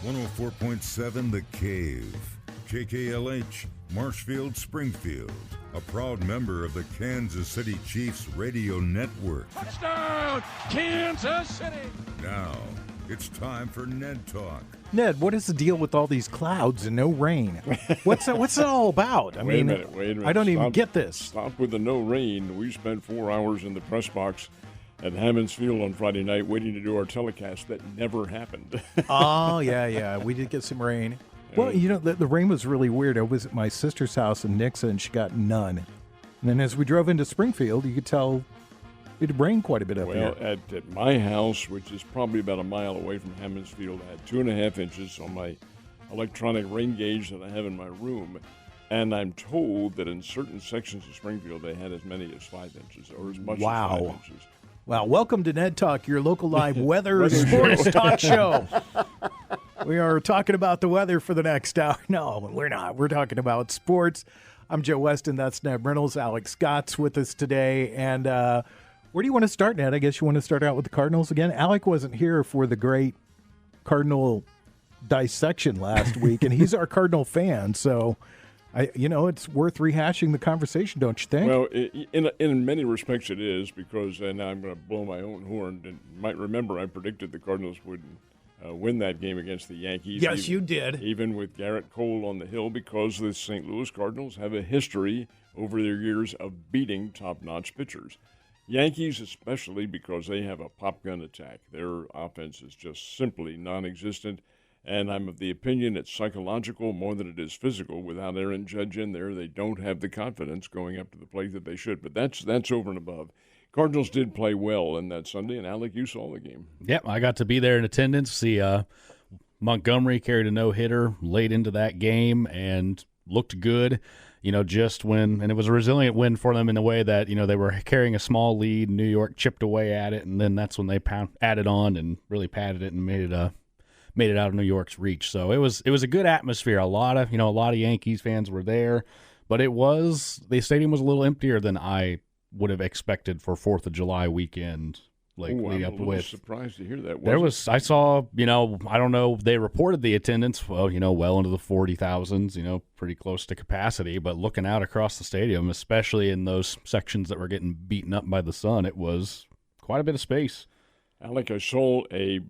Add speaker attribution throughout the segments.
Speaker 1: 104.7 The Cave, KKLH, Marshfield, Springfield, a proud member of the Kansas City Chiefs radio network.
Speaker 2: Touchdown, Kansas City!
Speaker 1: Now, it's time for Ned Talk.
Speaker 3: Ned, what is the deal with all these clouds and no rain? What's it all about?
Speaker 4: Wait a minute.
Speaker 3: I don't even get this.
Speaker 4: Stop with the no rain. We spent 4 hours in the press box at Hammons Field on Friday night waiting to do our telecast. That never happened.
Speaker 3: Oh, yeah. We did get some rain. Well, the rain was really weird. I was at my sister's house in Nixa, and she got none. And then as we drove into Springfield, you could tell it rained quite a bit up here.
Speaker 4: Well, at my house, which is probably about a mile away from Hammons Field, I had 2.5 inches on my electronic rain gauge that I have in my room. And I'm told that in certain sections of Springfield, they had as many as 5 inches or as much as 5 inches.
Speaker 3: Wow, welcome to Ned Talk, your local live weather sports talk show. We are talking about the weather for the next hour. No, we're not. We're talking about sports. I'm Joe Westen. That's Ned Reynolds. Alex Scott's with us today. And where do you want to start, Ned? I guess you want to start out with the Cardinals again. Alec wasn't here for the great Cardinal dissection last week, and he's our Cardinal fan, so it's worth rehashing the conversation, don't you think?
Speaker 4: Well, in many respects it is, because now I'm going to blow my own horn. And you might remember I predicted the Cardinals would win that game against the Yankees.
Speaker 3: Yes, you did.
Speaker 4: Even with Garrett Cole on the hill, because the St. Louis Cardinals have a history over their years of beating top-notch pitchers. Yankees especially, because they have a pop gun attack. Their offense is just simply non-existent. And I'm of the opinion it's psychological more than it is physical. Without Aaron Judge in there, they don't have the confidence going up to the plate that they should. But that's over and above. Cardinals did play well in that Sunday, and Alec, you saw the game.
Speaker 5: Yep, I got to be there in attendance. See, Montgomery carried a no-hitter late into that game and looked good. And it was a resilient win for them in the way that, they were carrying a small lead. New York chipped away at it, and then that's when they added on and really padded it and made it out of New York's reach. So it was a good atmosphere. A lot of Yankees fans were there, but the stadium was a little emptier than I would have expected for 4th of July weekend.
Speaker 4: I'm a little surprised to hear that.
Speaker 5: I saw, I don't know, they reported the attendance, well into the 40,000s, pretty close to capacity, but looking out across the stadium, especially in those sections that were getting beaten up by the sun, it was quite a bit of space.
Speaker 4: Alec, I saw a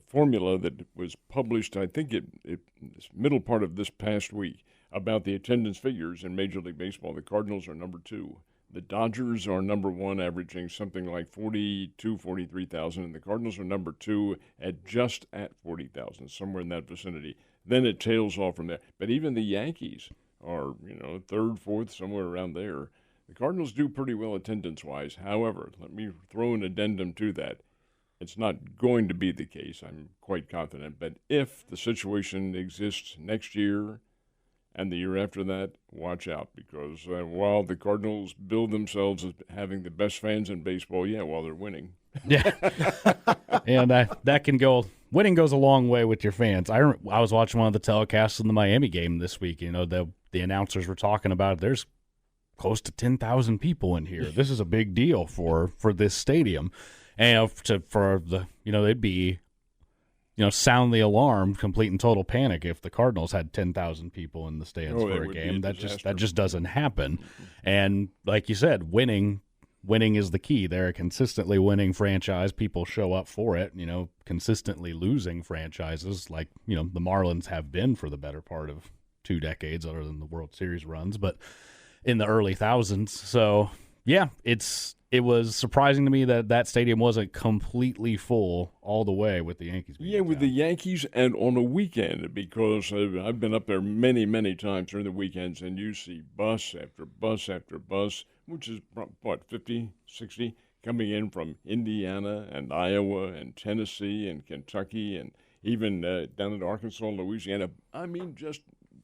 Speaker 4: formula that was published, I think middle part of this past week, about the attendance figures in Major League Baseball. The Cardinals are number 2. The Dodgers are number 1, averaging something like 43,000, and the Cardinals are number 2 at just at 40,000, somewhere in that vicinity. Then it tails off from there. But even the Yankees are, 3rd, 4th, somewhere around there. The Cardinals do pretty well attendance-wise. However, let me throw an addendum to that. It's not going to be the case, I'm quite confident. But if the situation exists next year and the year after that, watch out. Because while the Cardinals build themselves as having the best fans in baseball, while they're winning.
Speaker 5: Yeah. And that can go – winning goes a long way with your fans. I was watching one of the telecasts in the Miami game this week. The announcers were talking about it. There's close to 10,000 people in here. This is a big deal for this stadium. And they'd be, sound the alarm, complete and total panic if the Cardinals had 10,000 people in the stands for a game. That just doesn't happen. And like you said, winning is the key. They're a consistently winning franchise. People show up for it. Consistently losing franchises like the Marlins have been for the better part of 2 decades, other than the World Series runs, but in the early thousands. So yeah, it was surprising to me that stadium wasn't completely full all the way with the Yankees.
Speaker 4: With the Yankees and on a weekend, because I've been up there many, many times during the weekends, and you see bus after bus after bus, which is, 50, 60, coming in from Indiana and Iowa and Tennessee and Kentucky and even down in Arkansas and Louisiana. I mean, just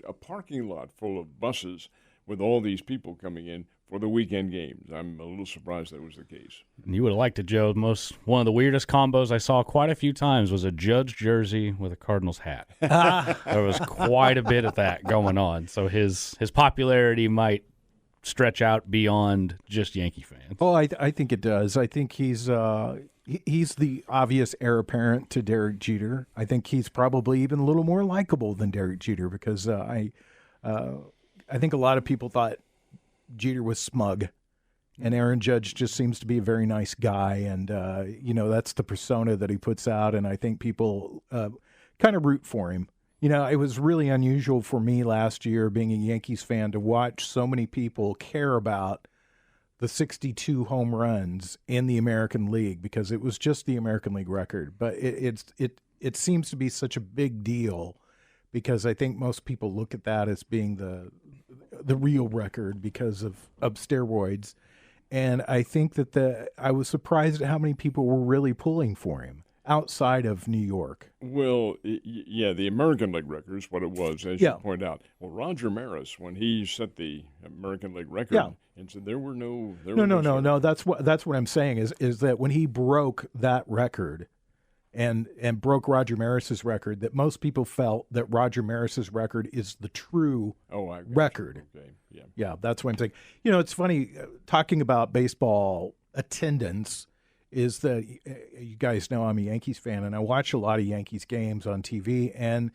Speaker 4: a parking lot full of buses with all these people coming in for the weekend games. I'm a little surprised that was the case.
Speaker 5: And you would have liked it, Joe. One of the weirdest combos I saw quite a few times was a Judge jersey with a Cardinals hat. There was quite a bit of that going on. So his popularity might stretch out beyond just Yankee fans?
Speaker 3: Oh, I think it does. I think he's the obvious heir apparent to Derek Jeter. I think he's probably even a little more likable than Derek Jeter because I think a lot of people thought Jeter was smug, and Aaron Judge just seems to be a very nice guy, and that's the persona that he puts out, and I think people kind of root for him. It was really unusual for me last year, being a Yankees fan, to watch so many people care about the 62 home runs in the American League because it was just the American League record. But it seems to be such a big deal because I think most people look at that as being the real record because of steroids. And I think that I was surprised at how many people were really pulling for him outside of New York.
Speaker 4: Well, yeah, the American League record is what it was, as you point out. Well, Roger Maris, when he set the American League record, and said there were no.
Speaker 3: No. That's what I'm saying is that when he broke that record, and broke Roger Maris's record, that most people felt that Roger Maris's record is the true record.
Speaker 4: Okay.
Speaker 3: Yeah, that's what I'm saying. It's funny talking about baseball attendance. Is that you guys know I'm a Yankees fan, and I watch a lot of Yankees games on TV, and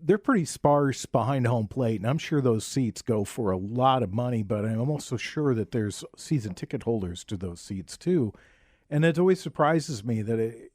Speaker 3: they're pretty sparse behind home plate, and I'm sure those seats go for a lot of money, but I'm also sure that there's season ticket holders to those seats too, and it always surprises me that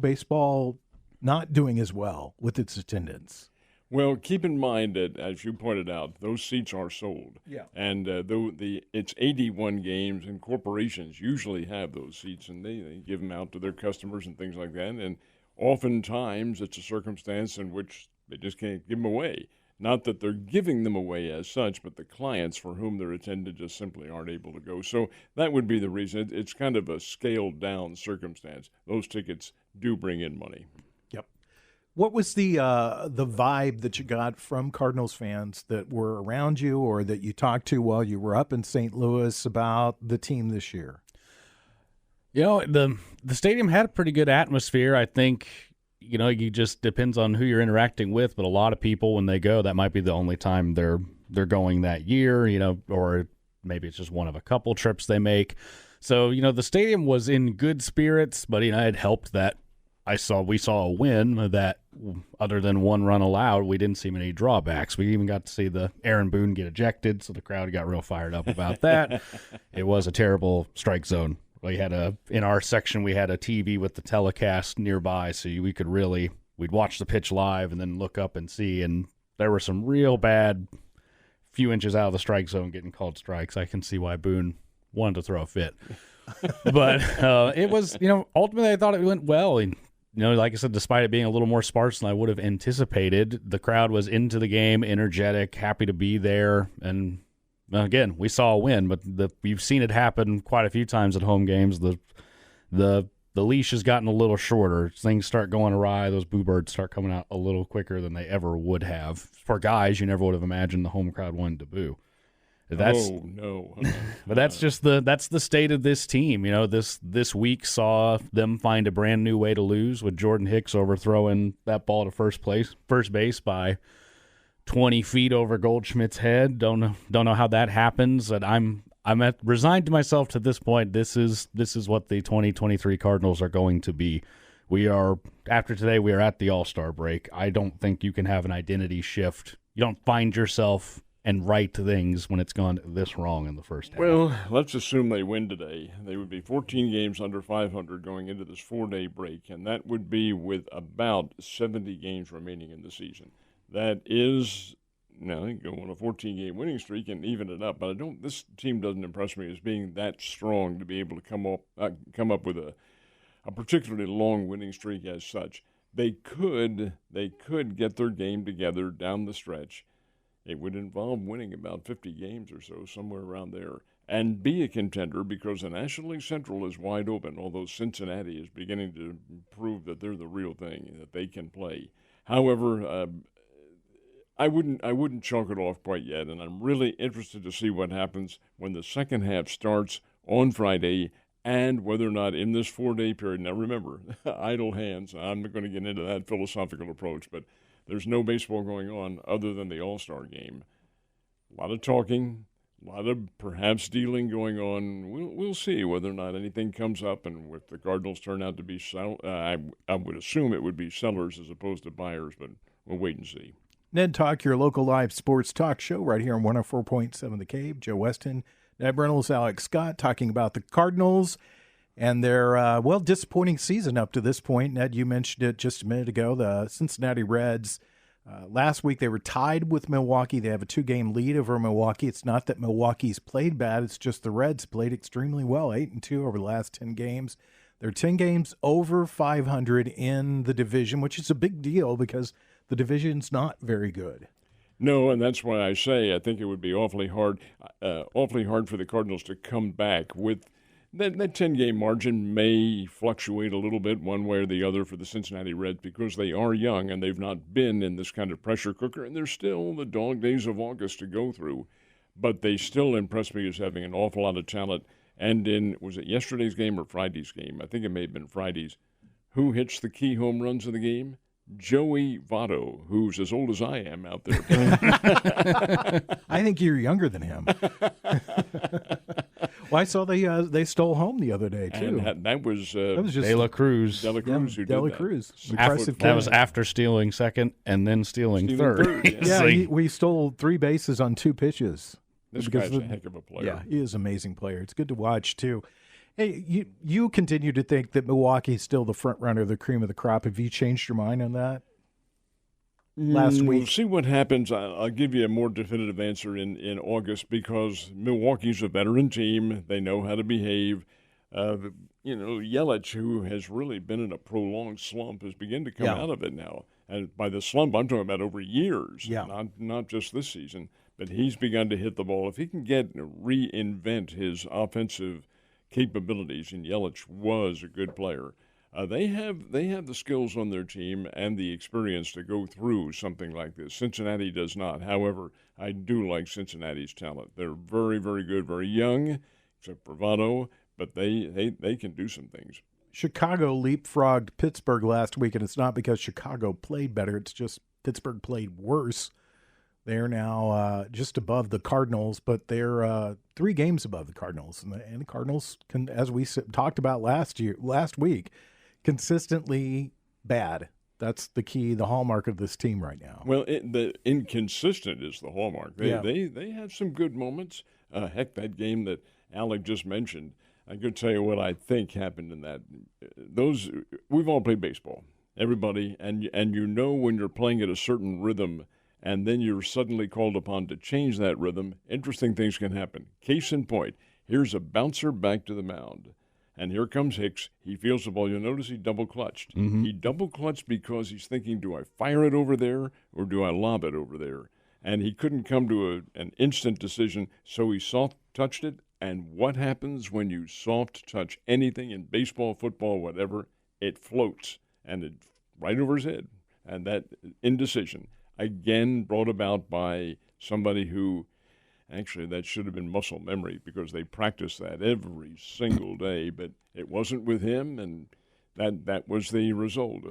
Speaker 3: baseball not doing as well with its attendance.
Speaker 4: Well, keep in mind that, as you pointed out, those seats are sold.
Speaker 3: Yeah.
Speaker 4: And it's 81 games, and corporations usually have those seats, and they give them out to their customers and things like that. And oftentimes it's a circumstance in which they just can't give them away. Not that they're giving them away as such, but the clients for whom they're attended just simply aren't able to go. So that would be the reason. It's kind of a scaled-down circumstance. Those tickets do bring in money.
Speaker 3: What was the vibe that you got from Cardinals fans that were around you or that you talked to while you were up in St. Louis about the team this year?
Speaker 5: The stadium had a pretty good atmosphere. I think, you just depends on who you're interacting with, but a lot of people when they go, that might be the only time they're going that year, or maybe it's just one of a couple trips they make. So, the stadium was in good spirits, but it helped that we saw a win that, other than one run allowed, we didn't see many drawbacks. We even got to see the Aaron Boone get ejected, so the crowd got real fired up about that. It was a terrible strike zone. In our section, we had a TV with the telecast nearby, so we'd watch the pitch live and then look up and see, and there were some real bad few inches out of the strike zone getting called strikes. I can see why Boone wanted to throw a fit. But it was, ultimately I thought it went well. And, like I said, despite it being a little more sparse than I would have anticipated, the crowd was into the game, energetic, happy to be there. And again, we saw a win, but we've seen it happen quite a few times at home games. The leash has gotten a little shorter. Things start going awry. Those boo birds start coming out a little quicker than they ever would have. For guys, you never would have imagined the home crowd wanted to boo.
Speaker 4: No.
Speaker 5: But that's the state of this team. This week saw them find a brand new way to lose with Jordan Hicks overthrowing that ball to first base by 20 feet over Goldschmidt's head. Don't know how that happens. And I'm resigned to myself to this point. This is what the 2023 Cardinals are going to be. After today, we are at the All-Star break. I don't think you can have an identity shift. You don't find yourself and right things when it's gone this wrong in the first half.
Speaker 4: Well, let's assume they win today. They would be 14 games under 500 going into this 4-day break, and that would be with about 70 games remaining in the season. That is, now they can go on a 14-game winning streak and even it up, but this team doesn't impress me as being that strong to be able to come up with a particularly long winning streak as such. They could get their game together down the stretch. It would involve winning about 50 games or so, somewhere around there, and be a contender because the National League Central is wide open, although Cincinnati is beginning to prove that they're the real thing, that they can play. However, I wouldn't chalk it off quite yet, and I'm really interested to see what happens when the second half starts on Friday and whether or not in this 4-day period. Now, remember, idle hands, I'm not going to get into that philosophical approach, but there's no baseball going on other than the All-Star game. A lot of talking, A lot of perhaps dealing going on. We'll see whether or not anything comes up, and if the Cardinals turn out to be I would assume it would be sellers as opposed to buyers, but we'll wait and see.
Speaker 3: Ned Talk, your local live sports talk show right here on 104.7 The Cave. Joe Westen, Ned Reynolds, Alex Scott talking about the Cardinals and their, disappointing season up to this point. Ned, you mentioned it just a minute ago. The Cincinnati Reds, last week they were tied with Milwaukee. They have a 2-game lead over Milwaukee. It's not that Milwaukee's played bad. It's just the Reds played extremely well, 8-2 over the last 10 games. They're 10 games over 500 in the division, which is a big deal because the division's not very good.
Speaker 4: No, and that's why I say I think it would be awfully hard for the Cardinals to come back with that 10-game margin. May fluctuate a little bit one way or the other for the Cincinnati Reds because they are young and they've not been in this kind of pressure cooker, and there's still the dog days of August to go through. But they still impress me as having an awful lot of talent. And was it yesterday's game or Friday's game? I think it may have been Friday's. Who hits the key home runs of the game? Joey Votto, who's as old as I am out there.
Speaker 3: I think you're younger than him. Well, I saw they stole home the other day too.
Speaker 4: And that was
Speaker 3: just
Speaker 5: De La Cruz.
Speaker 4: De La Cruz who
Speaker 3: De La
Speaker 4: did
Speaker 3: Cruz.
Speaker 4: that.
Speaker 3: Impressive
Speaker 5: That was after stealing second and then stealing third.
Speaker 4: Yeah.
Speaker 3: Yeah, we stole 3 bases on 2 pitches.
Speaker 4: This
Speaker 3: Because
Speaker 4: guy's a heck of a player.
Speaker 3: Yeah, he is an amazing player. It's good to watch too. Hey, you continue to think that Milwaukee's still the front runner, the cream of the crop. Have you changed your mind on that? Last week.
Speaker 4: We'll see what happens. I'll give you a more definitive answer in August because Milwaukee's a veteran team. They know how to behave. Yelich, who has really been in a prolonged slump, has begun to come out of it now. And by the slump, I'm talking about over years, not just this season. But he's begun to hit the ball. If he can reinvent his offensive capabilities, and Yelich was a good player, they have the skills on their team and the experience to go through something like this. Cincinnati does not. However, I do like Cincinnati's talent. They're very, very good, very young, except for Votto, but they can do some things.
Speaker 3: Chicago leapfrogged Pittsburgh last week, and it's not because Chicago played better. It's just Pittsburgh played worse. They're now just above the Cardinals, but they're 3 games above the Cardinals. And the Cardinals, as we talked about last week, consistently bad. That's the key, the hallmark of this team right now.
Speaker 4: Well, the inconsistent is the hallmark. They have some good moments. Heck, that game that Alec just mentioned, I could tell you what I think happened in that. We've all played baseball, everybody, and you know when you're playing at a certain rhythm, and then you're suddenly called upon to change that rhythm, interesting things can happen. Case in point, here's a bouncer back to the mound, and here comes Hicks. He feels the ball. You'll notice he double-clutched. Mm-hmm. He double-clutched because he's thinking, do I fire it over there or do I lob it over there? And he couldn't come to an instant decision, so he soft-touched it. And what happens when you soft-touch anything in baseball, football, whatever? It floats, and it's right over his head. And that indecision, again, brought about by somebody who, actually, that should have been muscle memory because they practice that every single day, but it wasn't with him, and that was the result.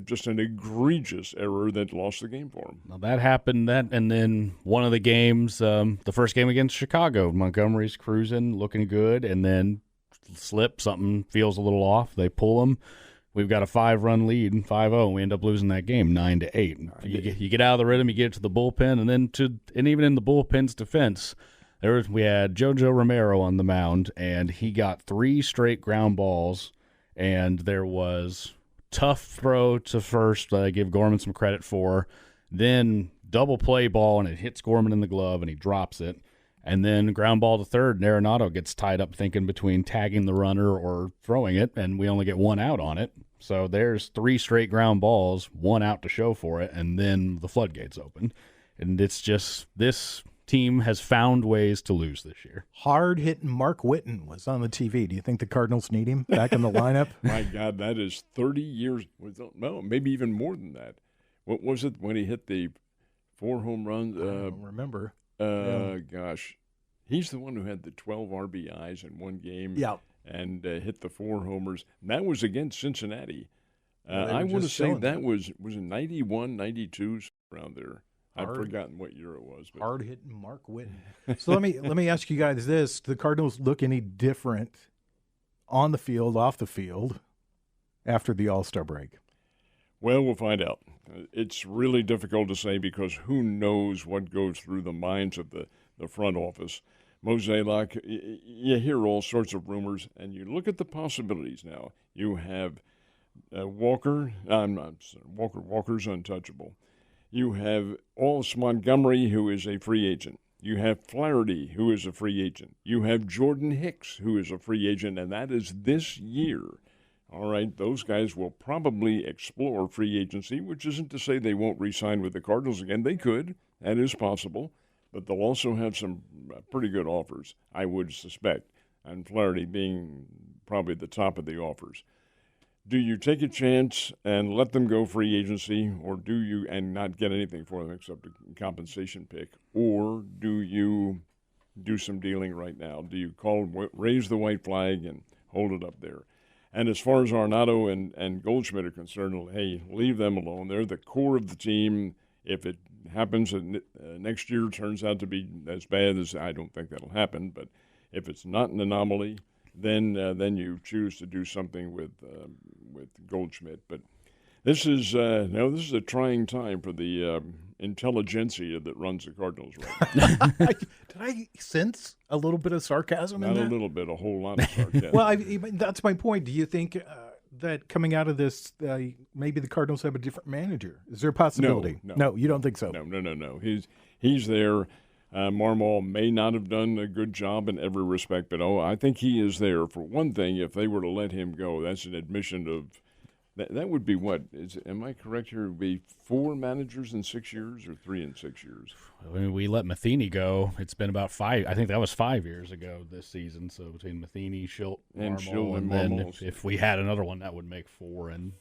Speaker 4: Just an egregious error that lost the game for him.
Speaker 5: Well, that happened, and then one of the games, the first game against Chicago, Montgomery's cruising, looking good, and then something feels a little off. They pull him. We've got a 5-run lead, 5-0, and we end up losing that game 9-8. You get out of the rhythm, you get it to the bullpen, and even in the bullpen's defense, we had JoJo Romero on the mound, and he got 3 straight ground balls, and there was tough throw to first that I give Gorman some credit for, then double play ball, and it hits Gorman in the glove, and he drops it. And then ground ball to third, and Arenado gets tied up thinking between tagging the runner or throwing it, and we only get 1 out on it. So there's 3 straight ground balls, 1 out to show for it, and then the floodgates open. And it's just this team has found ways to lose this year.
Speaker 3: Hard-hitting Mark Whitten was on the TV. Do you think the Cardinals need him back in the lineup?
Speaker 4: My God, that is 30 years. Well, maybe even more than that. What was it when he hit the 4 home runs?
Speaker 3: I don't remember.
Speaker 4: Gosh, he's the one who had the 12 RBIs in one game and hit the 4 homers. And that was against Cincinnati. I want to say that was in 91, 92, around there. I've forgotten what year it was. But.
Speaker 3: Hard-hitting Mark Whitten. So let me ask you guys this. Do the Cardinals look any different on the field, off the field, after the All-Star break?
Speaker 4: Well, we'll find out. It's really difficult to say because who knows what goes through the minds of the front office. Mozeliak, you hear all sorts of rumors, and you look at the possibilities now. You have Walker's untouchable. You have Alls Montgomery, who is a free agent. You have Flaherty, who is a free agent. You have Jordan Hicks, who is a free agent, and that is this year. All right, those guys will probably explore free agency, which isn't to say they won't re-sign with the Cardinals again. They could. That is possible. But they'll also have some pretty good offers, I would suspect, and Flaherty being probably the top of the offers. Do you take a chance and let them go free agency, or do you and not get anything for them except a compensation pick, or do you do some dealing right now? Do you raise the white flag and hold it up there? And as far as Arenado and Goldschmidt are concerned, hey, leave them alone. They're the core of the team. If it happens next year turns out to be as bad as, I don't think that'll happen, but if it's not an anomaly, then you choose to do something with Goldschmidt. But this is a trying time for the intelligentsia that runs the Cardinals right now.
Speaker 3: Did I sense a little bit of sarcasm in that?
Speaker 4: Not a little bit, a whole lot of sarcasm.
Speaker 3: Well, that's my point. Do you think that coming out of this, maybe the Cardinals have a different manager? Is there a possibility? No, you don't think so?
Speaker 4: No. He's there. Marmol may not have done a good job in every respect, but I think he is there. For one thing, if they were to let him go, that's an admission of that would be what? Am I correct here? It would be 4 managers in 6 years or 3 in 6 years?
Speaker 5: I mean, we let Matheny go. It's been about 5. I think that was 5 years ago this season. So between Matheny, Schilt, Marmol, and then if we had another one, that would make 4 and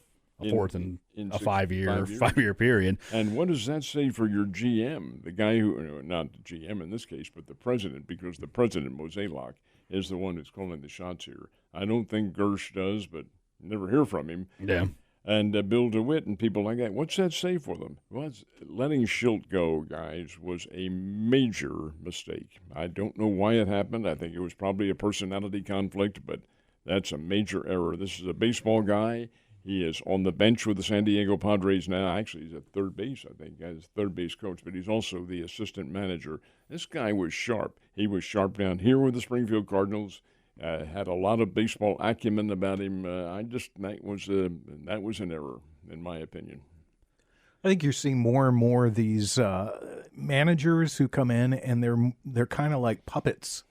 Speaker 5: a fourth in a 5-year period.
Speaker 4: And what does that say for your GM, the guy who, not the GM in this case, but the president, because the president, Mozeliak, is the one who's calling the shots here. I don't think Gersh does, but never hear from him.
Speaker 5: Yeah.
Speaker 4: And Bill DeWitt and people like that. What's that say for them? Well, letting Schilt go, guys, was a major mistake. I don't know why it happened. I think it was probably a personality conflict, but that's a major error. This is a baseball guy. He is on the bench with the San Diego Padres now. Actually, he's at third base, I think, as third base coach, but he's also the assistant manager. This guy was sharp. He was sharp down here with the Springfield Cardinals. Had a lot of baseball acumen about him. That was an error, in my opinion.
Speaker 3: I think you're seeing more and more of these managers who come in and they're kind of like puppets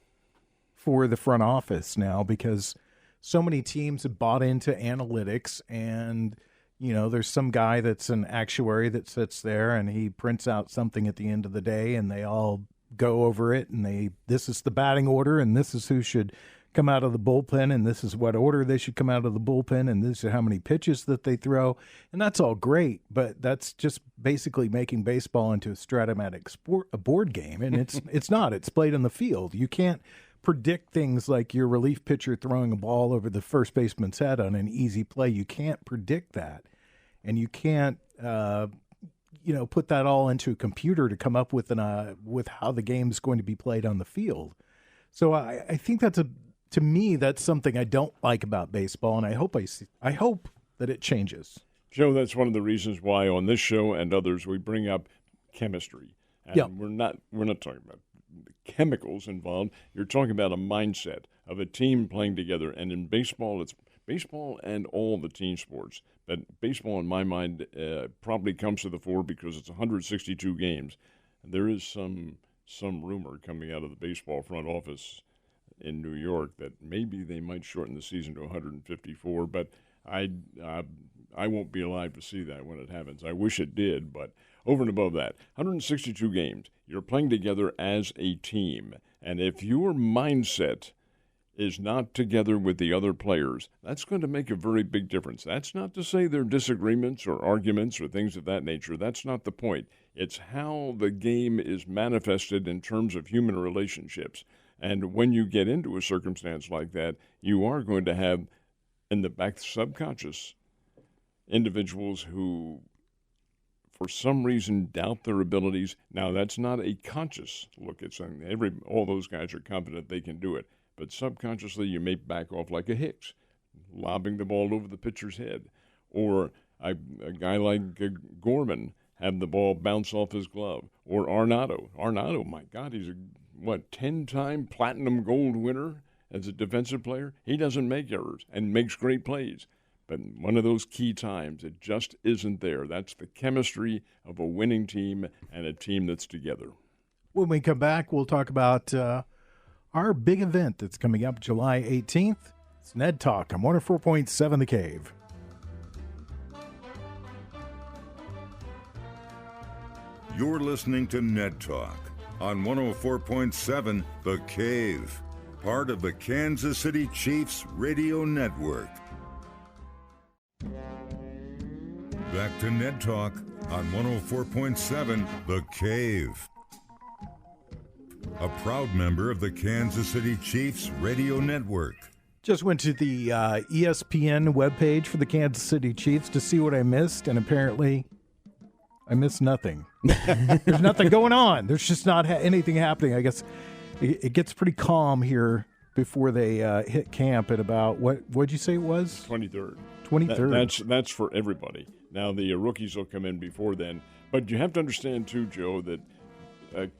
Speaker 3: for the front office now, because so many teams have bought into analytics, and there's some guy that's an actuary that sits there and he prints out something at the end of the day, and they all go over it, and this is the batting order, and this is who should come out of the bullpen, and this is what order they should come out of the bullpen, and this is how many pitches that they throw, and that's all great, but that's just basically making baseball into a stratomatic sport, a board game, and it's not. It's played in the field. You can't predict things like your relief pitcher throwing a ball over the first baseman's head on an easy play. You can't predict that, and you can't put that all into a computer to come up with with how the game is going to be played on the field. So I think to me, that's something I don't like about baseball, and I hope that it changes.
Speaker 4: Joe, that's one of the reasons why on this show and others we bring up chemistry. And we're not talking about the chemicals involved. You're talking about a mindset of a team playing together. And in baseball, it's baseball and all the team sports. But baseball, in my mind, probably comes to the fore because it's 162 games. And there is some rumor coming out of the baseball front office in New York that maybe they might shorten the season to 154, but I won't be alive to see that when it happens. I wish it did, but over and above that, 162 games, you're playing together as a team, and if your mindset is not together with the other players, that's going to make a very big difference. That's not to say there are disagreements or arguments or things of that nature. That's not the point. It's how the game is manifested in terms of human relationships. And when you get into a circumstance like that, you are going to have, in the back subconscious, individuals who, for some reason, doubt their abilities. Now, that's not a conscious look at something. All those guys are confident they can do it. But subconsciously, you may back off like a Hicks, lobbing the ball over the pitcher's head. Or a guy like Gorman have the ball bounce off his glove. Or Arenado. Arenado, my God, he's a 10-time platinum gold winner as a defensive player. He doesn't make errors and makes great plays. But one of those key times, it just isn't there. That's the chemistry of a winning team and a team that's together.
Speaker 3: When we come back, we'll talk about our big event that's coming up July 18th. It's Ned Talk on 104.7 The Cave.
Speaker 1: You're listening to Ned Talk on 104.7 The Cave, part of the Kansas City Chiefs radio network. Back to Ned Talk on 104.7 The Cave. A proud member of the Kansas City Chiefs radio network.
Speaker 3: Just went to the ESPN webpage for the Kansas City Chiefs to see what I missed, and apparently I missed nothing. There's nothing going on. There's just not anything happening. I guess it gets pretty calm here before they hit camp at about, what'd you say it was?
Speaker 4: 23rd.
Speaker 3: 23rd.
Speaker 4: That's for everybody. Now, the rookies will come in before then. But you have to understand, too, Joe, that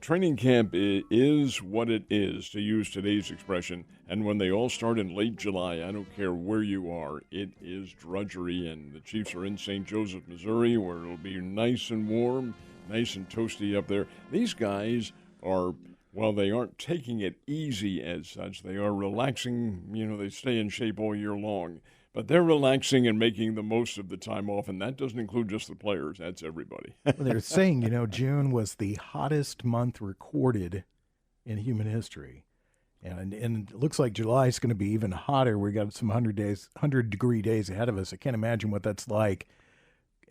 Speaker 4: training camp is what it is, to use today's expression. And when they all start in late July, I don't care where you are, it is drudgery. And the Chiefs are in St. Joseph, Missouri, where it'll be nice and warm, nice and toasty up there. These guys are, while they aren't taking it easy as such, they are relaxing. They stay in shape all year long. But they're relaxing and making the most of the time off, and that doesn't include just the players. That's everybody.
Speaker 3: Well, they're saying, June was the hottest month recorded in human history. And it looks like July is going to be even hotter. We got some 100-degree days ahead of us. I can't imagine what that's like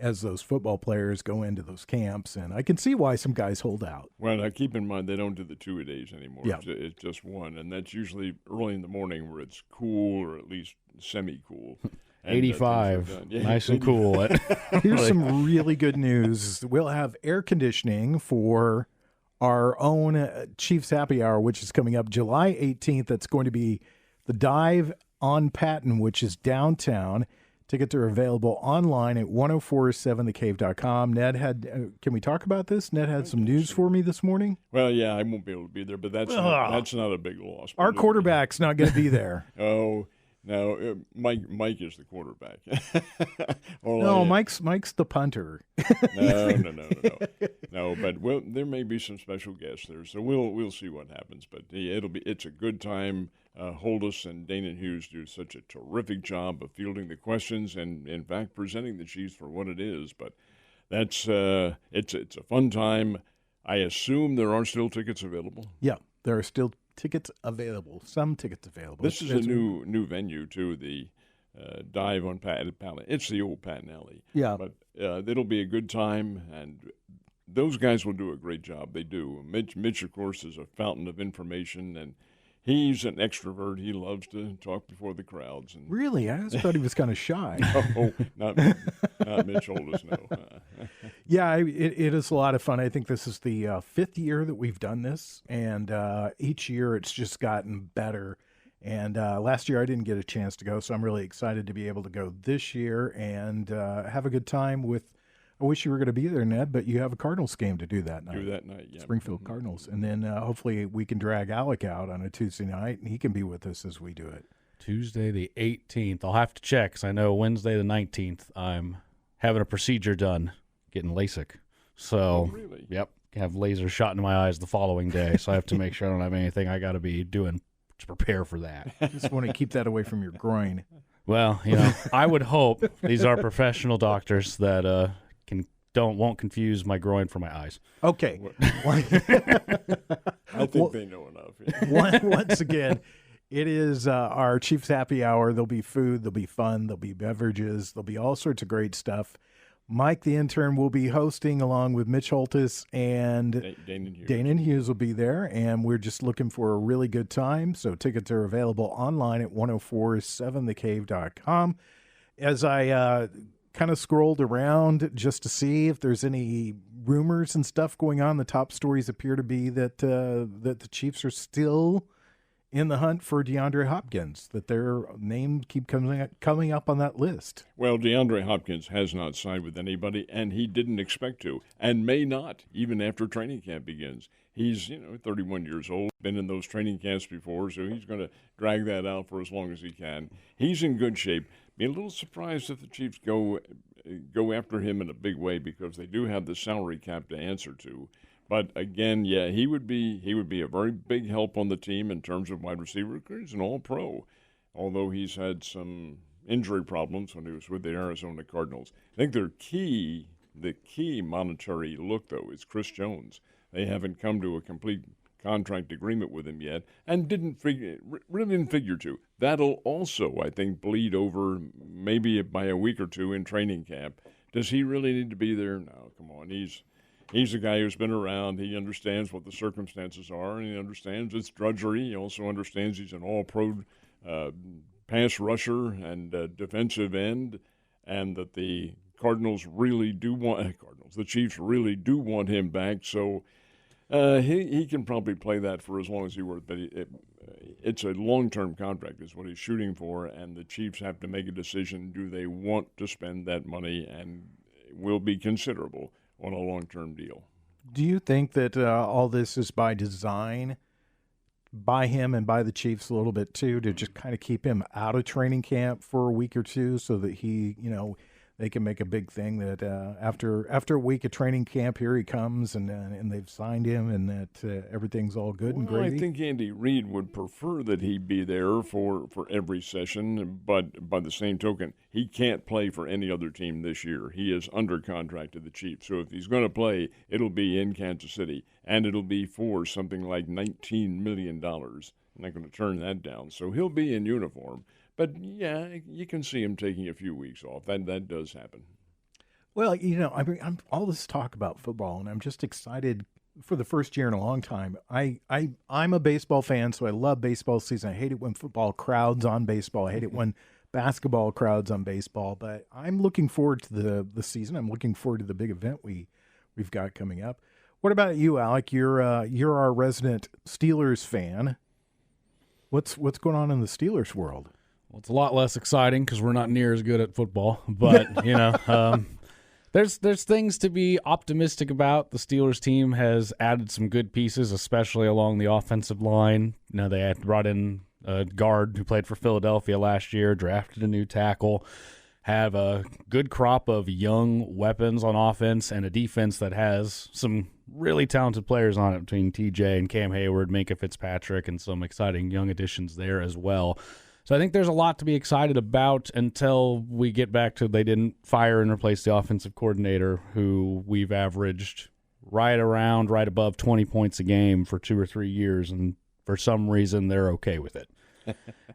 Speaker 3: as those football players go into those camps, and I can see why some guys hold out.
Speaker 4: Well, now keep in mind they don't do the 2-a-days anymore.
Speaker 3: Yeah.
Speaker 4: It's just one, and that's usually early in the morning where it's cool or at least semi-cool.
Speaker 5: 85, nice and cool.
Speaker 3: Here's some really good news. We'll have air conditioning for our own Chiefs Happy Hour, which is coming up July 18th. That's going to be the Dive on Patton, which is downtown. Tickets are available online at 1047thecave.com. Ned can we talk about this? Ned had some news for me this morning.
Speaker 4: Well, yeah, I won't be able to be there, but that's not a big loss.
Speaker 3: Our quarterback's not going to be there.
Speaker 4: Oh, no, Mike is the quarterback.
Speaker 3: No, Mike's the punter.
Speaker 4: No, but there may be some special guests there, so we'll see what happens. But it's a good time. Holdus and Dana Hughes do such a terrific job of fielding the questions and, in fact, presenting the Chiefs for what it is. But that's it's a fun time. I assume there are still tickets available.
Speaker 3: Yeah, there are still tickets available. Some tickets available.
Speaker 4: This is a new venue too. The Dive on Patton. It's the old Patton Alley.
Speaker 3: Yeah,
Speaker 4: but it'll be a good time, and those guys will do a great job. They do. Mitch, of course, is a fountain of information, and he's an extrovert. He loves to talk before the crowds. And
Speaker 3: really? I just thought he was kind of shy.
Speaker 4: Oh, not Mitch Holdus, no.
Speaker 3: Yeah, it is a lot of fun. I think this is the fifth year that we've done this, and each year it's just gotten better. And last year I didn't get a chance to go, so I'm really excited to be able to go this year and have a good time with – I wish you were going to be there, Ned, but you have a Cardinals game to do that night.
Speaker 4: Yeah.
Speaker 3: Springfield Cardinals. And then hopefully we can drag Alec out on a Tuesday night, and he can be with us as we do it.
Speaker 5: Tuesday the 18th. I'll have to check because I know Wednesday the 19th I'm having a procedure done, getting LASIK. So,
Speaker 4: really?
Speaker 5: Yep, have laser shot into my eyes the following day. So I have to make sure I don't have anything I got to be doing to prepare for that.
Speaker 3: Just want to keep that away from your groin.
Speaker 5: Well, I would hope these are professional doctors that won't confuse my groin for my eyes.
Speaker 3: Okay.
Speaker 4: I think they know enough. Yeah.
Speaker 3: Once again, it is our Chiefs Happy Hour. There'll be food, there'll be fun, there'll be beverages, there'll be all sorts of great stuff. Mike, the intern, will be hosting along with Mitch Holtis, and Dana Hughes will be there, and we're just looking for a really good time. So tickets are available online at 1047thecave.com. As I kind of scrolled around just to see if there's any rumors and stuff going on. The top stories appear to be that the Chiefs are still in the hunt for DeAndre Hopkins, that their name keep coming up on that list.
Speaker 4: Well, DeAndre Hopkins has not signed with anybody, and he didn't expect to, and may not, even after training camp begins. He's, 31 years old, been in those training camps before, so he's going to drag that out for as long as he can. He's in good shape. Be a little surprised if the Chiefs go after him in a big way, because they do have the salary cap to answer to. But again, yeah, he would be a very big help on the team in terms of wide receiver. He's an all-pro, although he's had some injury problems when he was with the Arizona Cardinals. I think the key monetary look, though, is Chris Jones. They haven't come to a complete contract agreement with him yet, and really didn't figure to. That'll also, I think, bleed over maybe by a week or two in training camp. Does he really need to be there? No, come on, He's a guy who's been around. He understands what the circumstances are, and he understands it's drudgery. He also understands he's an all-pro pass rusher and defensive end, and that the Chiefs really do want him back. So he can probably play that for as long as he were. But it's a long-term contract is what he's shooting for, and the Chiefs have to make a decision. Do they want to spend that money? And it will be considerable on a long-term deal.
Speaker 3: Do you think that all this is by design, by him and by the Chiefs a little bit too, to just kind of keep him out of training camp for a week or two, so that he, they can make a big thing that after a week of training camp, here he comes and they've signed him, and that everything's all good and gravy?
Speaker 4: I think Andy Reid would prefer that he be there for every session, but by the same token, he can't play for any other team this year. He is under contract to the Chiefs, so if he's going to play, it'll be in Kansas City, and it'll be for something like $19 million. I'm not going to turn that down, so he'll be in uniform. But, yeah, you can see him taking a few weeks off. That does happen.
Speaker 3: Well, I'm all this talk about football, and I'm just excited for the first year in a long time. I'm a baseball fan, so I love baseball season. I hate it when football crowds on baseball. I hate it when basketball crowds on baseball. But I'm looking forward to the season. I'm looking forward to the big event we've got coming up. What about you, Alec? You're our resident Steelers fan. What's going on in the Steelers world?
Speaker 5: Well, it's a lot less exciting because we're not near as good at football. But, there's things to be optimistic about. The Steelers team has added some good pieces, especially along the offensive line. They had brought in a guard who played for Philadelphia last year, drafted a new tackle, have a good crop of young weapons on offense, and a defense that has some really talented players on it between TJ and Cam Hayward, Minkah Fitzpatrick, and some exciting young additions there as well. So I think there's a lot to be excited about until we get back to they didn't fire and replace the offensive coordinator, who we've averaged right above 20 points a game for 2 or 3 years, and for some reason they're okay with it.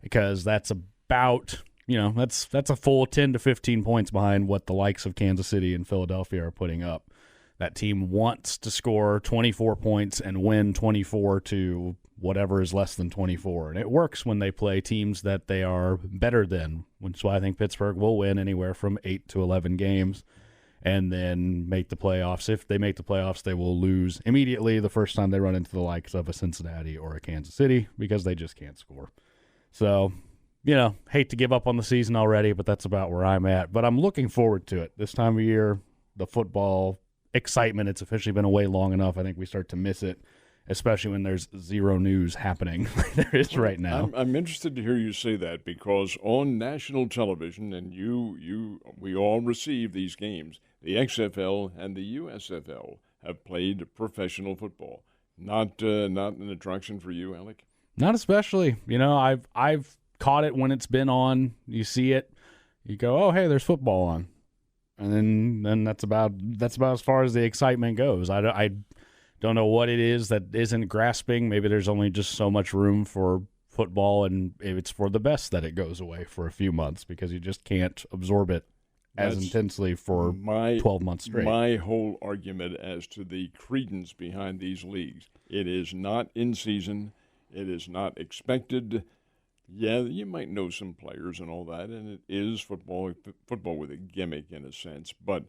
Speaker 5: Because that's about, that's a full 10 to 15 points behind what the likes of Kansas City and Philadelphia are putting up. That team wants to score 24 points and win 24 to whatever is less than 24. And it works when they play teams that they are better than, which is why I think Pittsburgh will win anywhere from 8 to 11 games and then make the playoffs. If they make the playoffs, they will lose immediately the first time they run into the likes of a Cincinnati or a Kansas City, because they just can't score. So, hate to give up on the season already, but that's about where I'm at. But I'm looking forward to it. This time of year, the football excitement, it's officially been away long enough. I think we start to miss it, especially when there's zero news happening like there is right now.
Speaker 4: I'm interested to hear you say that, because on national television, and we all receive these games, the XFL and the USFL have played professional football. Not an attraction for you, Alec?
Speaker 5: Not especially. I've caught it when it's been on. You see it, you go, oh, hey, there's football on. And then that's about as far as the excitement goes. I don't know what it is that isn't grasping. Maybe there's only just so much room for football, and it's for the best that it goes away for a few months, because you just can't absorb it as intensely for 12 months straight.
Speaker 4: My whole argument as to the credence behind these leagues, it is not in season. It is not expected. Yeah, you might know some players and all that, and it is football with a gimmick in a sense. But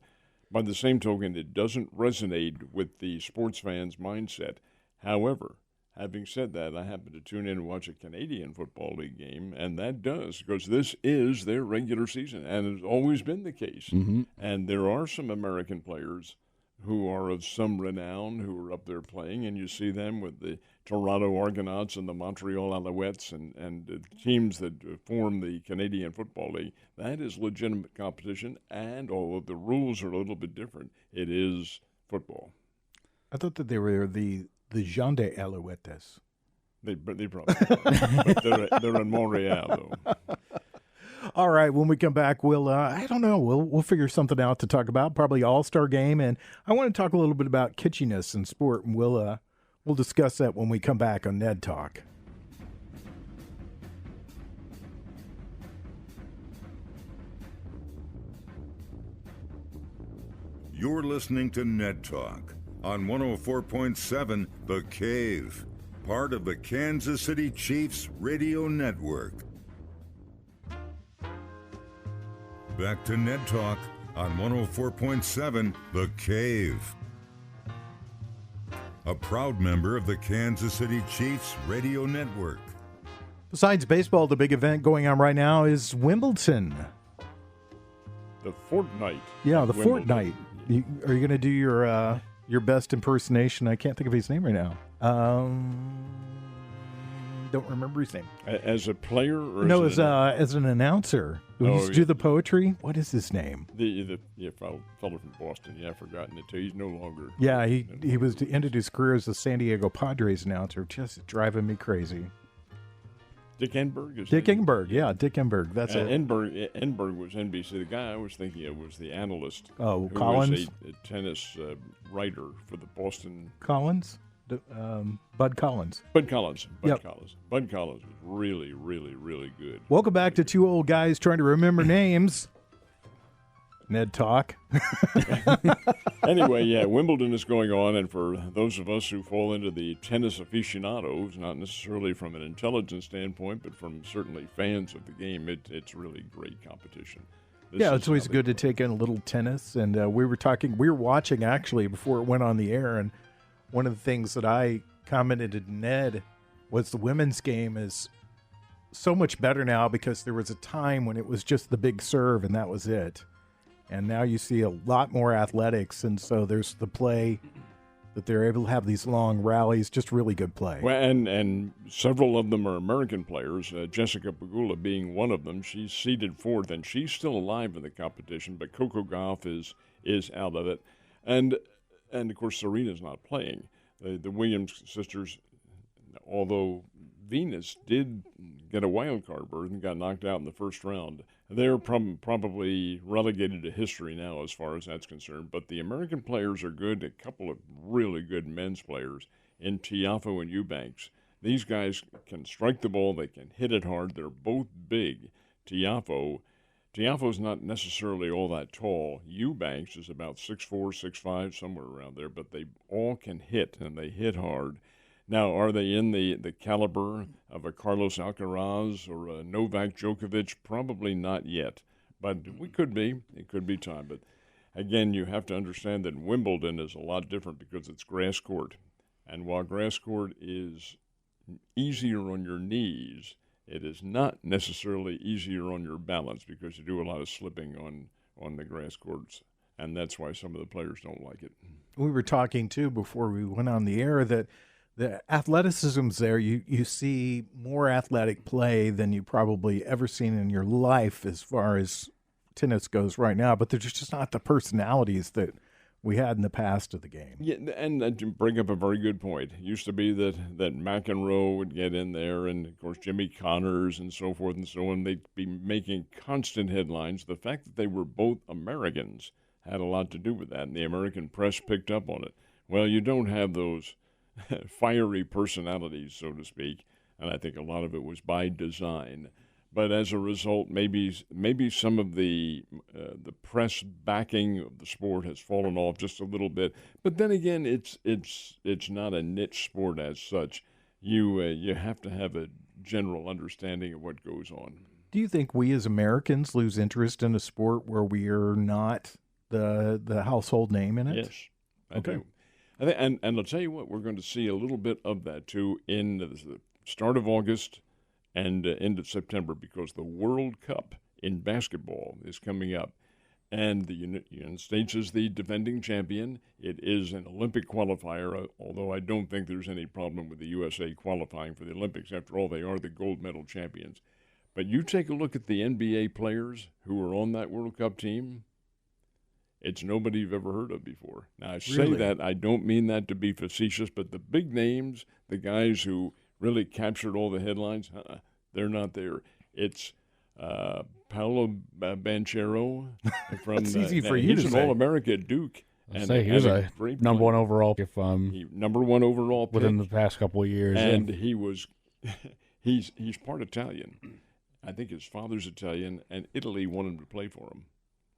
Speaker 4: by the same token, it doesn't resonate with the sports fans' mindset. However, having said that, I happen to tune in and watch a Canadian Football League game, and that does, because this is their regular season, and it's always been the case.
Speaker 5: Mm-hmm.
Speaker 4: And there are some American players who are of some renown who are up there playing, and you see them with the Toronto Argonauts and the Montreal Alouettes and teams that form the Canadian Football League. That is legitimate competition, and although the rules are a little bit different, it is football.
Speaker 3: I thought that they were the Jean de Alouettes.
Speaker 4: They probably are. But they're in Montreal, though.
Speaker 3: All right, when we come back, I don't know, we'll figure something out to talk about, probably All-Star game, and I want to talk a little bit about kitschiness in sport, and we'll discuss that when we come back on Ned Talk.
Speaker 1: You're listening to Ned Talk on 104.7 The Cave, part of the Kansas City Chiefs radio network. Back to Ned Talk on 104.7 The Cave. A proud member of the Kansas City Chiefs radio network.
Speaker 3: Besides baseball, the big event going on right now is Wimbledon.
Speaker 4: The fortnight.
Speaker 3: Yeah, the
Speaker 4: Wimbledon.
Speaker 3: fortnight. Are you going to do your best impersonation? I can't think of his name right now. Don't remember his name.
Speaker 4: As a player? Or
Speaker 3: No, as an announcer. Who used to do
Speaker 4: yeah.
Speaker 3: the poetry. What is his name?
Speaker 4: The fellow from Boston. Yeah, I've forgotten it too. He's no longer.
Speaker 3: Yeah, he was ended his career as the San Diego Padres announcer. Just driving me crazy.
Speaker 4: Dick Enberg?
Speaker 3: Dick Enberg. Yeah, Dick Enberg. That's it.
Speaker 4: Enberg was NBC. The guy I was thinking of was the analyst.
Speaker 3: Oh,
Speaker 4: who
Speaker 3: Collins?
Speaker 4: was a tennis writer for the Boston.
Speaker 3: Collins? Bud Collins.
Speaker 4: Bud Collins.
Speaker 3: Yep.
Speaker 4: Bud Collins was really, really, really good.
Speaker 3: Welcome back to two old guys trying to remember names. Ned Talk.
Speaker 4: Anyway, yeah, Wimbledon is going on, and for those of us who fall into the tennis aficionados, not necessarily from an intelligence standpoint, but from certainly fans of the game, it's really great competition.
Speaker 3: It's always good to take in a little tennis, and we were watching actually before it went on the air, and one of the things that I commented to Ned was the women's game is so much better now because there was a time when it was just the big serve and that was it. And now you see a lot more athletics, and so there's the play that they're able to have these long rallies, just really good play.
Speaker 4: Well, and several of them are American players, Jessica Pegula being one of them. She's seeded fourth, and she's still alive in the competition, but Coco Gauff is out of it. And of course, Serena's not playing. The Williams sisters, although Venus did get a wild card berth and got knocked out in the first round, they're probably relegated to history now as far as that's concerned. But the American players are good. A couple of really good men's players in Tiafoe and Eubanks. These guys can strike the ball. They can hit it hard. They're both big. Tiafoe's not necessarily all that tall. Eubanks is about 6'4", 6'5", somewhere around there. But they all can hit, and they hit hard. Now, are they in the caliber of a Carlos Alcaraz or a Novak Djokovic? Probably not yet, but we could be. It could be time. But, again, you have to understand that Wimbledon is a lot different because it's grass court. And while grass court is easier on your knees, it is not necessarily easier on your balance because you do a lot of slipping on the grass courts. And that's why some of the players don't like it.
Speaker 3: We were talking, too, before we went on the air that the athleticism's there. You see more athletic play than you probably ever seen in your life as far as tennis goes right now, but there's just not the personalities that we had in the past of the game.
Speaker 4: Yeah, and to bring up a very good point. It used to be that McEnroe would get in there, and, of course, Jimmy Connors and so forth and so on. They'd be making constant headlines. The fact that they were both Americans had a lot to do with that, and the American press picked up on it. Well, you don't have those fiery personalities, so to speak, and I think a lot of it was by design. But as a result, maybe some of the press backing of the sport has fallen off just a little bit. But then again, it's not a niche sport as such. You have to have a general understanding of what goes on.
Speaker 3: Do you think we as Americans lose interest in a sport where we are not the household name in it?
Speaker 4: Yes, I do. And I'll tell you what, we're going to see a little bit of that, too, in the start of August and end of September, because the World Cup in basketball is coming up. And the United States is the defending champion. It is an Olympic qualifier, although I don't think there's any problem with the USA qualifying for the Olympics. After all, they are the gold medal champions. But you take a look at the NBA players who are on that World Cup team, it's nobody you've ever heard of before. Now, I say that, I don't mean that to be facetious, but the big names, the guys who really captured all the headlines, they're not there. It's Paolo Banchero from
Speaker 3: It's easy for you to
Speaker 4: he's
Speaker 3: say.
Speaker 4: an All-America at Duke.
Speaker 5: He was a
Speaker 4: great
Speaker 5: number
Speaker 4: player.
Speaker 5: one overall
Speaker 4: Number one overall pick.
Speaker 5: within the past couple of years.
Speaker 4: And he was he's part Italian. I think his father's Italian, and Italy wanted him to play for him.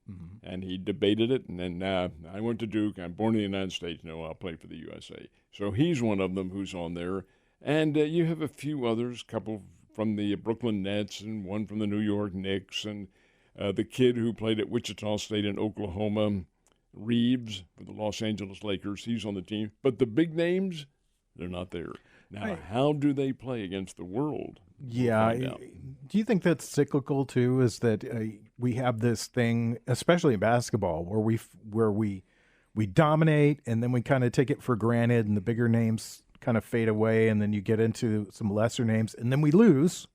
Speaker 4: Mm-hmm. And he debated it, and then, I went to Duke. I'm born in the United States. No, I'll play for the USA. So he's one of them who's on there. And you have a few others, couple from the Brooklyn Nets and one from the New York Knicks, and the kid who played at Wichita State in Oklahoma, Reeves, for the Los Angeles Lakers. He's on the team. But the big names, they're not there. Now, how do they play against the world?
Speaker 3: Yeah. Do you think that's cyclical too? Is that we have this thing, especially in basketball, where we dominate and then we kind of take it for granted, and the bigger names kind of fade away, and then you get into some lesser names, and then we lose,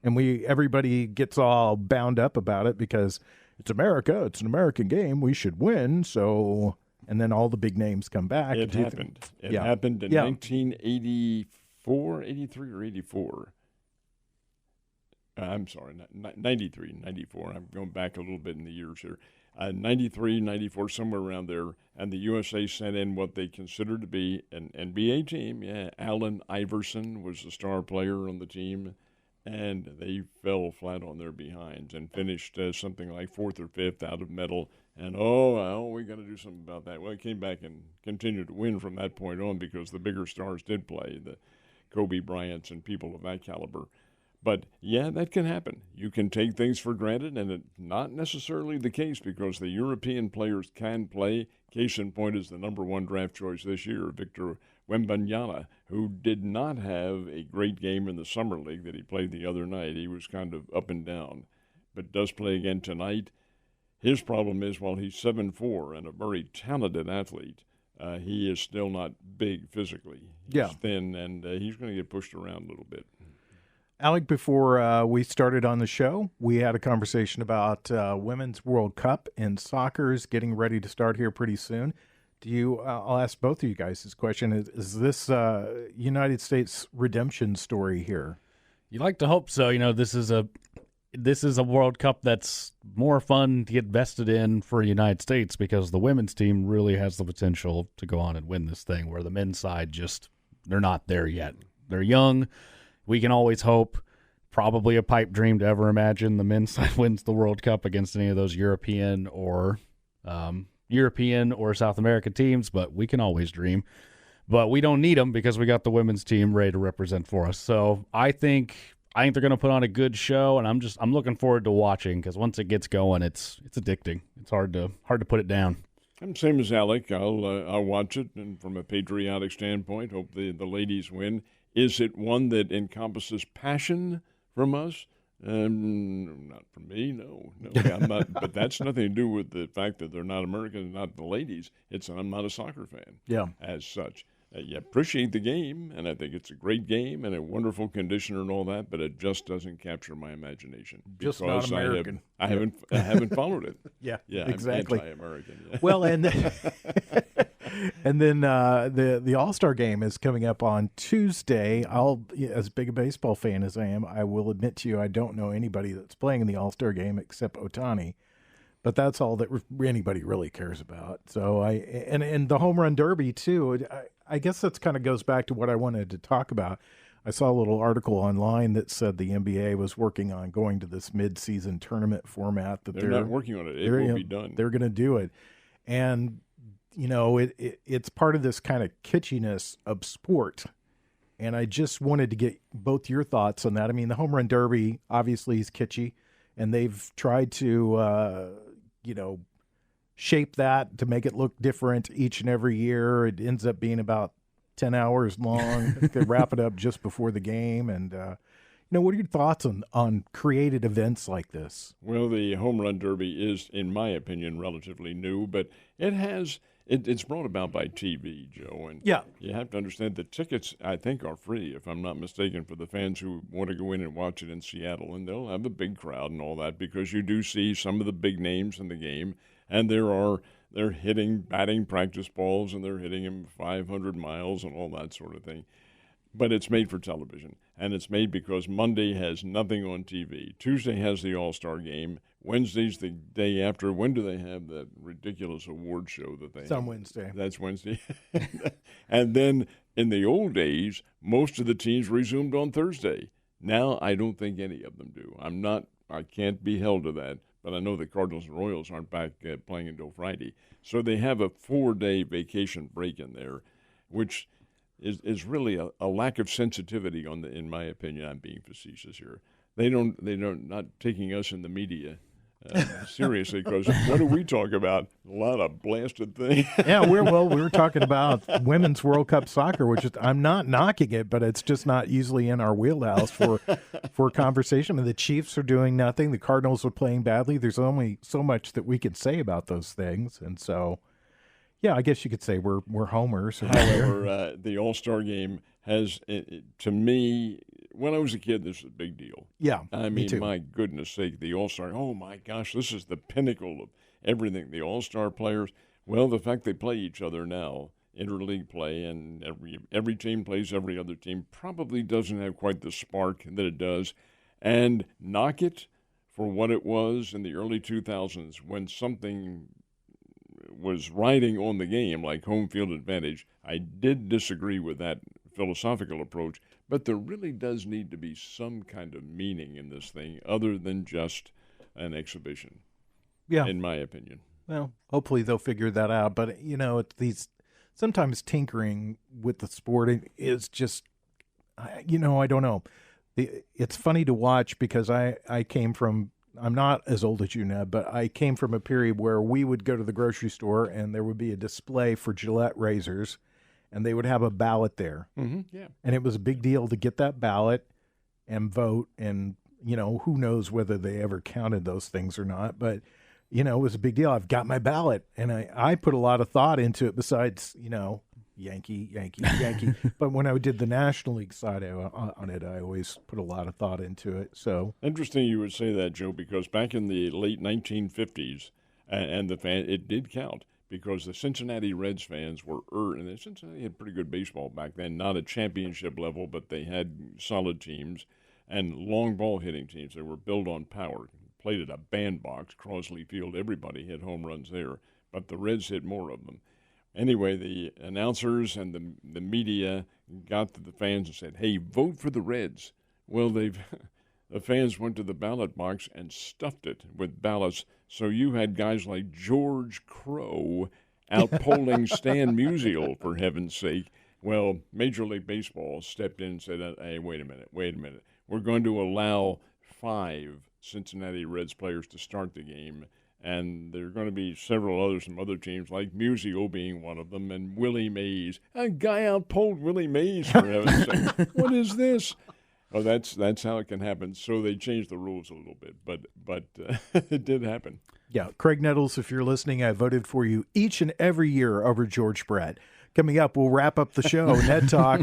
Speaker 3: and everybody gets all bound up about it because it's America, it's an American game, we should win. So, and then all the big names come back.
Speaker 4: It happened. It happened in 1984, 83, or 84. I'm sorry, 93, 94. I'm going back a little bit in the years here. 93, 94, somewhere around there. And the USA sent in what they considered to be an NBA team. Yeah, Allen Iverson was the star player on the team. And they fell flat on their behinds and finished something like fourth or fifth out of medal. And, we got to do something about that. Well, it came back and continued to win from that point on because the bigger stars did play, the Kobe Bryants and people of that caliber. But, yeah, that can happen. You can take things for granted, and it's not necessarily the case because the European players can play. Case in point is the number one draft choice this year, Victor Wembanyama, who did not have a great game in the Summer League that he played the other night. He was kind of up and down, but does play again tonight. His problem is, while he's 7'4" and a very talented athlete, he is still not big physically. He's thin, and he's going to get pushed around a little bit.
Speaker 3: Alec, before we started on the show, we had a conversation about Women's World Cup in soccer is getting ready to start here pretty soon. I'll ask both of you guys this question. Is this United States redemption story here?
Speaker 5: You like to hope so. This is a World Cup that's more fun to get vested in for the United States because the women's team really has the potential to go on and win this thing, where the men's side they're not there yet. They're young. We can always hope. Probably a pipe dream to ever imagine the men's side wins the World Cup against any of those European or South American teams, but we can always dream. But we don't need them because we got the women's team ready to represent for us. So I think they're going to put on a good show, and I'm looking forward to watching because once it gets going, it's addicting. It's hard to put it down.
Speaker 4: I'm same as Alec. I'll watch it, and from a patriotic standpoint, hope the ladies win. Is it one that encompasses passion from us? Not from me, no. I'm not. But that's nothing to do with the fact that they're not Americans, not the ladies. I'm not a soccer fan. As such. You appreciate the game, and I think it's a great game and a wonderful conditioner and all that, but it just doesn't capture my imagination.
Speaker 3: Just not American.
Speaker 4: I haven't followed it.
Speaker 3: Yeah,
Speaker 4: exactly.
Speaker 3: I'm
Speaker 4: anti-American. Yeah.
Speaker 3: Well, and then the All-Star game is coming up on Tuesday. As big a baseball fan as I am, I will admit to you I don't know anybody that's playing in the All-Star game except Ohtani. But that's all that anybody really cares about. So and the home run derby too. I guess that's kind of goes back to what I wanted to talk about. I saw a little article online that said the NBA was working on going to this mid-season tournament format. That
Speaker 4: they're not working on it. It will be done.
Speaker 3: They're going to do it, and it's part of this kind of kitschiness of sport. And I just wanted to get both your thoughts on that. I mean, the home run derby obviously is kitschy, and they've tried to, shape that to make it look different each and every year. It ends up being about 10 hours long. They wrap it up just before the game. And, what are your thoughts on created events like this?
Speaker 4: Well, the home run derby is, in my opinion, relatively new, but it's brought about by TV, Joe. And
Speaker 3: yeah,
Speaker 4: you have to understand the tickets, I think, are free, if I'm not mistaken, for the fans who want to go in and watch it in Seattle. And they'll have a big crowd and all that because you do see some of the big names in the game. And they're hitting batting practice balls, and they're hitting them 500 miles and all that sort of thing. But it's made for television, and it's made because Monday has nothing on TV. Tuesday has the All-Star game. Wednesday's the day after. When do they have that ridiculous award show that they have?
Speaker 3: It's on Wednesday.
Speaker 4: That's Wednesday. And then in the old days, most of the teams resumed on Thursday. Now I don't think any of them do. I can't be held to that. But I know the Cardinals and Royals aren't back playing until Friday. So they have a 4-day vacation break in there, which is really a lack of sensitivity in my opinion. I'm being facetious here. They're not taking us in the media seriously, because what do we talk about? A lot of blasted things.
Speaker 3: Yeah, we were talking about Women's World Cup soccer, which is, I'm not knocking it, but it's just not usually in our wheelhouse for conversation. I mean, the Chiefs are doing nothing. The Cardinals are playing badly. There's only so much that we can say about those things, and so, yeah, I guess you could say we're homers.
Speaker 4: However, the All-Star game has, to me, when I was a kid, this was a big deal.
Speaker 3: Yeah,
Speaker 4: I mean,
Speaker 3: me too.
Speaker 4: My goodness sake, the All-Star, oh my gosh, this is the pinnacle of everything. The All-Star players, well, the fact they play each other now, interleague play, and every team plays every other team, probably doesn't have quite the spark that it does. And knock it for what it was in the early 2000s when something was riding on the game, like home field advantage. I did disagree with that philosophical approach, but there really does need to be some kind of meaning in this thing other than just an exhibition, in my opinion.
Speaker 3: Well, hopefully they'll figure that out. But, sometimes tinkering with the sport is just, I don't know. It's funny to watch because I came from, I'm not as old as you, Ned, but I came from a period where we would go to the grocery store and there would be a display for Gillette razors, and they would have a ballot there.
Speaker 4: Mm-hmm, yeah.
Speaker 3: And it was a big deal to get that ballot and vote. And, who knows whether they ever counted those things or not. But, it was a big deal. I've got my ballot. And I put a lot of thought into it besides, Yankee. But when I did the National League side on it, I always put a lot of thought into it. So
Speaker 4: interesting you would say that, Joe, because back in the late 1950s, and it did count. Because the Cincinnati Reds fans were and Cincinnati had pretty good baseball back then, not at championship level, but they had solid teams and long ball hitting teams. They were built on power, played at a bandbox, Crosley Field. Everybody hit home runs there, but the Reds hit more of them. Anyway, the announcers and the media got to the fans and said, hey, vote for the Reds. Well, the fans went to the ballot box and stuffed it with ballots. So you had guys like George Crow outpolling Stan Musial, for heaven's sake. Well, Major League Baseball stepped in and said, hey, wait a minute. We're going to allow 5 Cincinnati Reds players to start the game, and there are going to be several others from other teams, like Musial being one of them, and Willie Mays. A guy outpolled Willie Mays, for heaven's sake. What is this? Oh, that's how it can happen. So they changed the rules a little bit, but it did happen.
Speaker 3: Yeah, Craig Nettles, if you're listening, I voted for you each and every year over George Brett. Coming up, we'll wrap up the show. Ned Talk.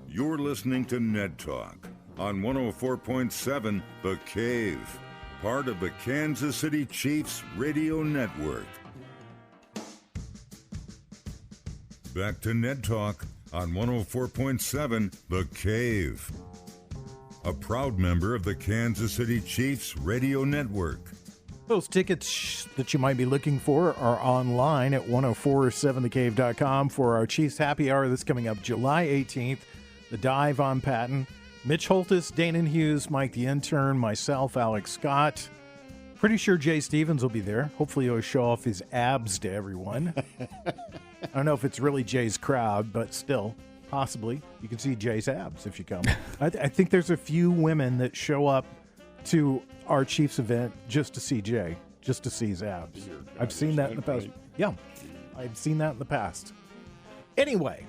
Speaker 1: You're listening to Ned Talk on 104.7 The Cave, part of the Kansas City Chiefs radio network. Back to Ned Talk on 104.7 The Cave, a proud member of the Kansas City Chiefs radio network.
Speaker 3: Those tickets that you might be looking for are online at 1047thecave.com for our Chiefs Happy Hour that's coming up July 18th. The Dive on Patton. Mitch Holtis, Danon Hughes, Mike the Intern, myself, Alex Scott. Pretty sure Jay Stevens will be there. Hopefully he'll show off his abs to everyone. I don't know if it's really Jay's crowd, but still, possibly. You can see Jay's abs if you come. I think there's a few women that show up to our Chiefs event just to see Jay, just to see his abs. I've seen that in the past. Yeah, I've seen that in the past. Anyway,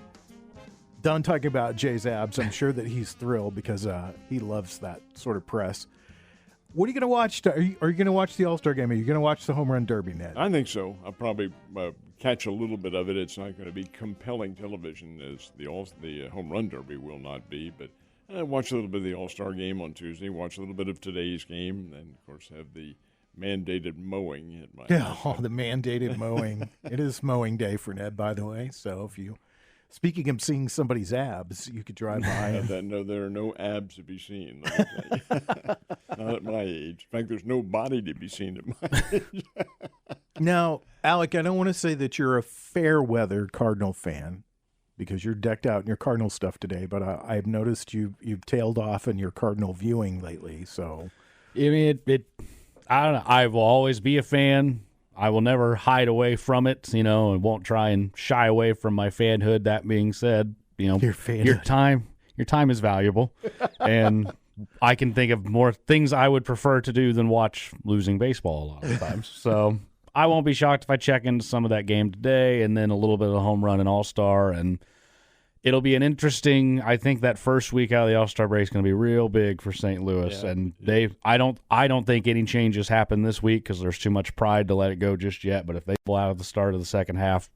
Speaker 3: done talking about Jay's abs. I'm sure that he's thrilled because he loves that sort of press. What are you going to watch? Are you going to watch the All-Star game? Are you going to watch the Home Run Derby, Ned?
Speaker 4: I think so. I'll probably catch a little bit of it. It's not going to be compelling television as the Home Run Derby will not be, but watch a little bit of the All-Star game on Tuesday, watch a little bit of today's game, and, of course, have the mandated mowing at my house.
Speaker 3: The mandated mowing. It is mowing day for Ned, by the way, so if you... Speaking of seeing somebody's abs, you could drive by.
Speaker 4: No, there are no abs to be seen. Let me tell you. Not at my age. In fact, there's no body to be seen at my age.
Speaker 3: Now, Alec, I don't want to say that you're a fair weather Cardinal fan because you're decked out in your Cardinal stuff today, but I've noticed you've tailed off in your Cardinal viewing lately. So,
Speaker 5: I mean, I don't know. I will always be a fan. I will never hide away from it, and won't try and shy away from my fanhood. That being said, your time is valuable, and I can think of more things I would prefer to do than watch losing baseball a lot of times. So I won't be shocked if I check into some of that game today, and then a little bit of a home run and All-Star, and it'll be an interesting. I think that first week out of the All-Star break is going to be real big for St. Louis, and I don't think any changes happen this week because there's too much pride to let it go just yet. But if they pull out at the start of the second half,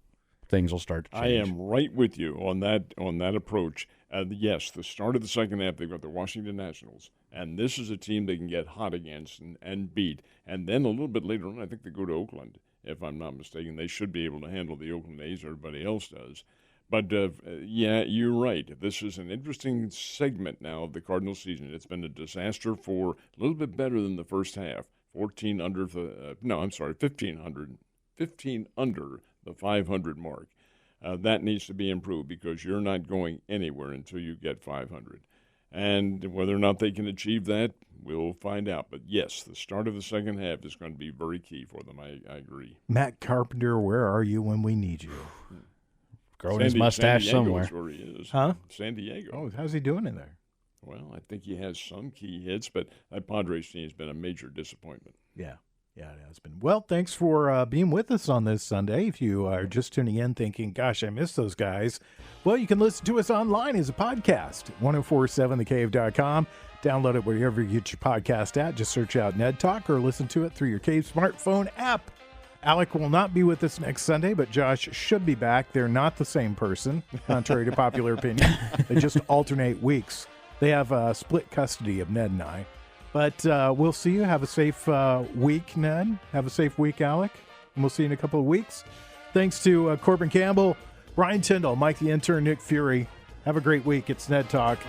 Speaker 5: things will start to change.
Speaker 4: I am right with you on that approach. Yes, the start of the second half, they've got the Washington Nationals, and this is a team they can get hot against and beat. And then a little bit later on, I think they go to Oakland, if I'm not mistaken. They should be able to handle the Oakland A's. Everybody else does. But, yeah, you're right. This is an interesting segment now of the Cardinals season. It's been a disaster for a little bit better than the first half. 15 under the 15 under the 500 mark. That needs to be improved because you're not going anywhere until you get 500. And whether or not they can achieve that, we'll find out. But, yes, the start of the second half is going to be very key for them. I agree.
Speaker 3: Matt Carpenter, where are you when we need you?
Speaker 5: Growing his mustache somewhere.
Speaker 4: Is where he is.
Speaker 3: Huh?
Speaker 4: San Diego.
Speaker 3: Oh, how's he doing in there?
Speaker 4: Well, I think he has some key hits, but that Padres team has been a major disappointment.
Speaker 3: Yeah, it has been. Well, thanks for being with us on this Sunday. If you are just tuning in thinking, gosh, I miss those guys, well, you can listen to us online as a podcast, 1047thecave.com. Download it wherever you get your podcast at. Just search out Ned Talk or listen to it through your Cave smartphone app. Alec will not be with us next Sunday, but Josh should be back. They're not the same person, contrary to popular opinion. They just alternate weeks. They have split custody of Ned and I. But we'll see you. Have a safe week, Ned. Have a safe week, Alec. And we'll see you in a couple of weeks. Thanks to Corbin Campbell, Brian Tyndall, Mike the Intern, Nick Fury. Have a great week. It's Ned Talk.